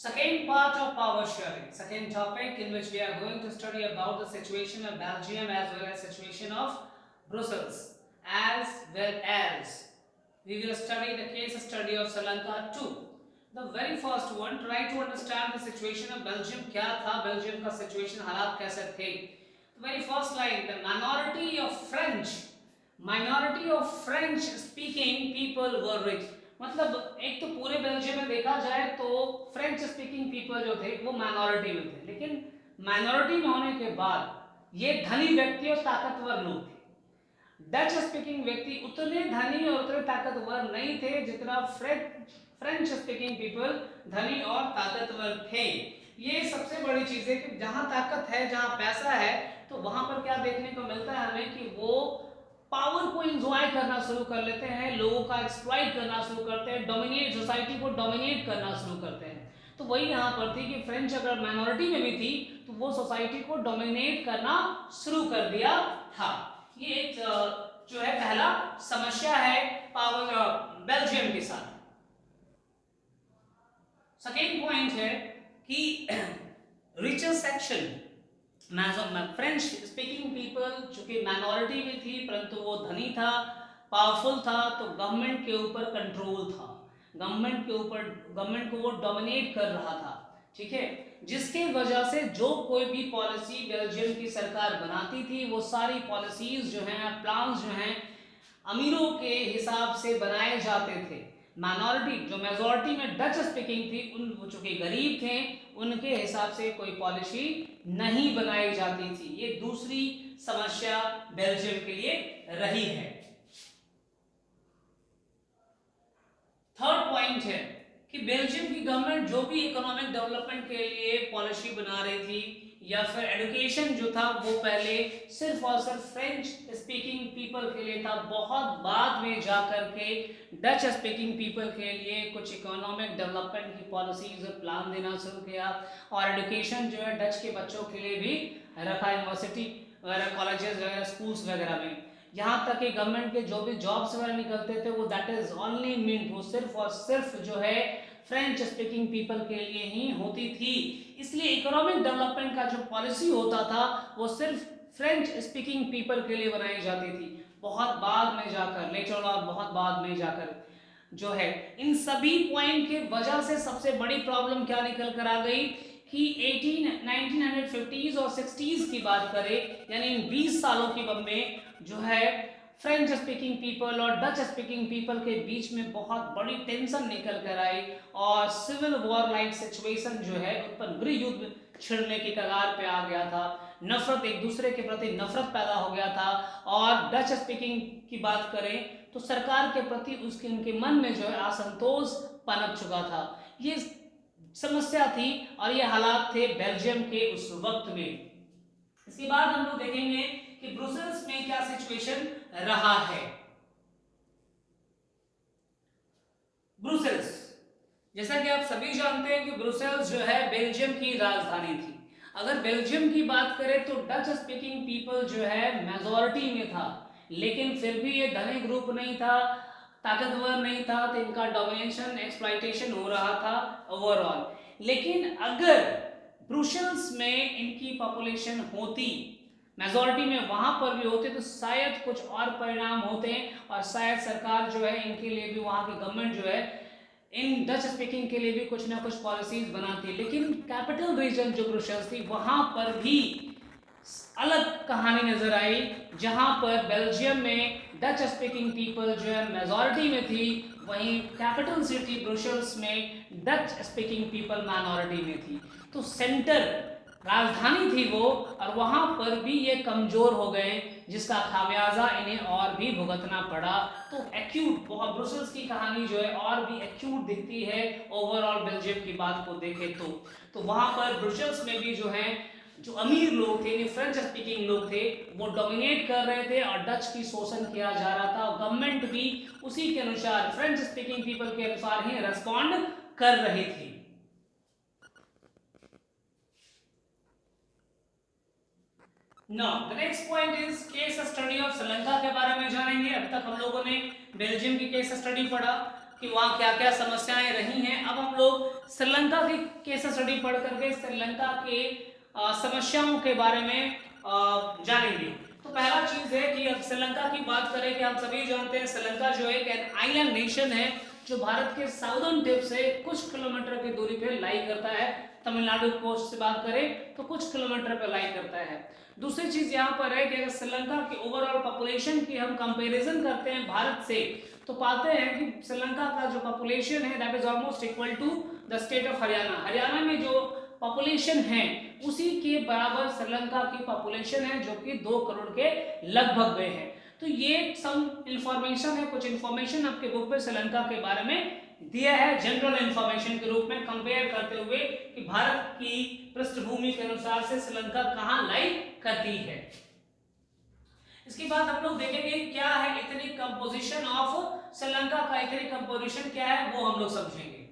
Second part of power sharing. Second topic in which we are going to study about the situation of Belgium as well as situation of Brussels, as well as we will study the case study of Sri Lanka too. The very first one, try to understand the situation of Belgium. क्या था Belgium का situation, हालात कैसे थे? The very first line, the minority of French speaking people were rich. मतलब एक तो पूरे बेल्जियम में देखा जाए तो फ्रेंच स्पीकिंग पीपल जो थे वो माइनॉरिटी में थे, लेकिन माइनॉरिटी में होने के बाद ये धनी व्यक्ति और ताकतवर लोग थे। डच स्पीकिंग व्यक्ति उतने धनी और उतने ताकतवर नहीं थे जितना फ्रेंच स्पीकिंग पीपल धनी और ताकतवर थे। ये सबसे बड़ी चीज है कि जहां ताकत है, जहां पैसा है, तो वहां पर क्या देखने को मिलता है हमें कि वो पावर को एंजॉय करना शुरू कर लेते हैं, लोगों का एक्सप्लॉइट करना शुरू करते हैं, डोमिनेट सोसाइटी को डोमिनेट करना शुरू करते हैं। तो वही यहाँ पर थी कि फ्रेंच अगर माइनॉरिटी में भी थी तो वो सोसाइटी को डोमिनेट करना शुरू कर दिया था। ये एक जो है पहला समस्या है पावर बेल्जियम के साथ। सेकेंड पॉइंट है कि richer section French speaking people चूंकि माइनॉरिटी में थी परंतु वो धनी था, पावरफुल था, तो गवर्नमेंट के ऊपर कंट्रोल था, गवर्नमेंट को वो डोमिनेट कर रहा था। ठीक है, जिसके वजह से जो कोई भी पॉलिसी बेल्जियम की सरकार बनाती थी वो सारी पॉलिसीज जो हैं, प्लान्स जो हैं, अमीरों के हिसाब से बनाए जाते थे। माइनॉरिटी जो मेजॉरिटी में डच स्पीकिंग थी, उन चूंकि गरीब थे, उनके हिसाब से कोई पॉलिसी नहीं बनाई जाती थी। ये दूसरी समस्या बेल्जियम के लिए रही है। थर्ड पॉइंट है कि बेल्जियम की गवर्नमेंट जो भी इकोनॉमिक डेवलपमेंट के लिए पॉलिसी बना रही थी या फिर एजुकेशन जो था वो पहले सिर्फ और सिर्फ फ्रेंच स्पीकिंग पीपल के लिए था। बहुत बाद में जाकर के डच स्पीकिंग पीपल के लिए कुछ इकोनॉमिक डेवलपमेंट की पॉलिसीज और प्लान देना शुरू किया, और एजुकेशन जो है डच के बच्चों के लिए भी रखा, यूनिवर्सिटी वगैरह, कॉलेजेस वगैरह, स्कूल्स वगैरह में। यहाँ तक कि गवर्नमेंट के जो भी जॉब्स वगैरह निकलते थे वो दैट इज ओनली मींट, वो सिर्फ और सिर्फ जो है फ्रेंच स्पीकिंग पीपल के लिए ही होती थी। इसलिए इकोनॉमिक डेवलपमेंट का जो पॉलिसी होता था वो सिर्फ फ्रेंच स्पीकिंग पीपल के लिए बनाई जाती थी। बहुत बाद में जाकर, लेटर ऑन, बहुत बाद में जाकर जो है इन सभी पॉइंट के वजह से सबसे बड़ी प्रॉब्लम क्या निकल कर आ गई कि 1950s और 60s की बात करें, यानी इन 20 सालों की में जो है फ्रेंच स्पीकिंग पीपल और डच स्पीकिंग पीपल के बीच में बहुत बड़ी टेंशन निकल कर आई और सिविल वॉर लाइक सिचुएशन जो है उत्पन्न, गृह युद्ध छिड़ने की कगार पे आ गया था। नफरत, एक दूसरे के प्रति नफरत पैदा हो गया था। और डच स्पीकिंग की बात करें तो सरकार के प्रति उसके उनके मन में जो है असंतोष पनप चुका था। ये समस्या थी और ये हालात थे बेल्जियम के उस वक्त में। इसके बाद हम लोग देखेंगे कि ब्रुसेल्स में क्या सिचुएशन रहा है। ब्रुसेल्स, जैसा कि आप सभी जानते हैं कि ब्रुसेल्स जो है बेल्जियम की राजधानी थी। अगर बेल्जियम की बात करें तो डच स्पीकिंग पीपल जो है मेजॉरिटी में था, लेकिन फिर भी ये धनी ग्रुप नहीं था, ताकतवर नहीं था, तो इनका डोमिनेशन, एक्सप्लॉइटेशन हो रहा था ओवरऑल। लेकिन अगर ब्रुसेल्स में इनकी पॉपुलेशन होती, मेजॉरिटी में वहां पर भी होते, तो शायद कुछ और परिणाम होते और शायद सरकार जो है इनके लिए भी, वहां की गवर्नमेंट जो है इन डच स्पीकिंग के लिए भी कुछ ना कुछ पॉलिसीज बनाती है। लेकिन कैपिटल रीजन जो ब्रुसेल्स थी वहां पर भी अलग कहानी नजर आई, जहां पर बेल्जियम में डच स्पीकिंग पीपल जो है मेजॉरिटी में थी, वहीं कैपिटल सिटी ब्रुसेल्स में डच स्पीकिंग पीपल माइनॉरिटी में थी। तो सेंटर, राजधानी थी वो, और वहां पर भी ये कमजोर हो गए, जिसका खामियाजा इन्हें और भी भुगतना पड़ा। तो एक्यूट, बहुत ब्रुसेल्स की कहानी जो है और भी एक्यूट दिखती है ओवरऑल बेल्जियम की बात को देखें तो वहां पर ब्रुसेल्स में भी जो है जो अमीर लोग थे, फ्रेंच स्पीकिंग लोग थे, वो डोमिनेट कर रहे थे और डच की शोषण किया जा रहा था। गवर्नमेंट भी उसी के अनुसार, फ्रेंच स्पीकिंग पीपल के अनुसार ही रेस्पॉन्ड कर रही थी। Now, the next point is case study of Sri Lanka के बारे में जानेंगे। अब तक हम लोगों ने बेल्जियम की केस स्टडी पढ़ा, कि वहाँ क्या क्या समस्याएं रही हैं। अब हम लोग श्रीलंका की केस स्टडी पढ़ करके श्रीलंका के समस्याओं के बारे में जानेंगे। तो पहला चीज है कि अब श्रीलंका की बात करें कि हम सभी जानते हैं श्रीलंका जो है एक आइलैंड नेशन है जो भारत के साउदर्न टिप से कुछ किलोमीटर की दूरी पे लाई करता है। तमिलनाडु कोस्ट से बात करें तो कुछ किलोमीटर पे लाई करता है। दूसरी चीज यहाँ पर है कि अगर श्रीलंका की ओवरऑल पॉपुलेशन की हम कंपैरिजन करते हैं भारत से तो पाते हैं कि श्रीलंका का जो पॉपुलेशन है that is almost equal to the state of Haryana. Haryana में जो पॉपुलेशन है उसी के बराबर श्रीलंका की पॉपुलेशन है जो कि 2 करोड़ के लगभग में है। तो ये सम इंफॉर्मेशन है, कुछ इंफॉर्मेशन आपके बुक में श्रीलंका के बारे में दिया है जनरल इंफॉर्मेशन के रूप में कंपेयर करते हुए कि भारत की पृष्ठभूमि के अनुसार से श्रीलंका कहां लाई करती है। इसके बाद हम लोग देखेंगे क्या है इथनिक कंपोजिशन ऑफ श्रीलंका का, इथनिक कंपोजिशन क्या है वो हम लोग समझेंगे।